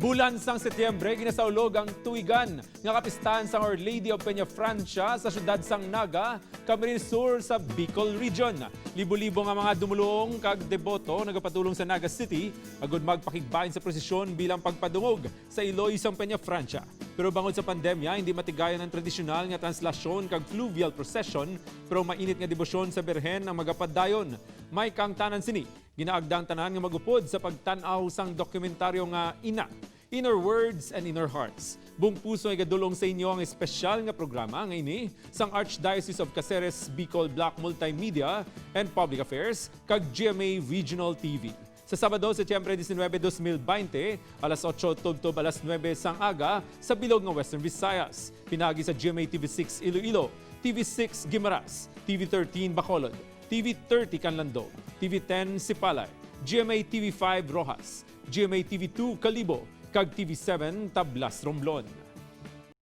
Bulan sang Setyembre, ginasaulog ang tuigan nga kapistahan sang Our Lady of Peñafrancia sa syudad sang Naga, Camarines Sur sa Bicol Region. Libo-libo nga mga dumulong kag deboto nagapatulong sa Naga City agud magpakigbahin sa prosesyon bilang pagpadungog sa Iloy sang Peñafrancia. Pero bangod sa pandemya, hindi matigayan ang tradisyonal nga translasyon kag fluvial procession, pero mainit nga debosyon sa Birhen ang magapadayon. May kang tanan sini, ginaagdang tanan nga magupod sa pagtan-aw sang dokumentaryo nga Ina, Inner Words and Inner Hearts. Buong puso ay gadulong sa inyo ang espesyal nga programa nga ini sang Archdiocese of Caceres Bicol Black Multimedia and Public Affairs kag GMA Regional TV. Sa Sabado, Setyembre 19, 2020, alas 8 tubtob alas 9 sang aga sa bilog ng Western Visayas. Pinagi sa GMA TV6 Iloilo, TV6 Guimaras, TV13 Bacolod, TV30 Canlandong, TV10 Sipalay, GMA TV5 Rojas, GMA TV2 Calibo, kag TV7 Tablas Romblon.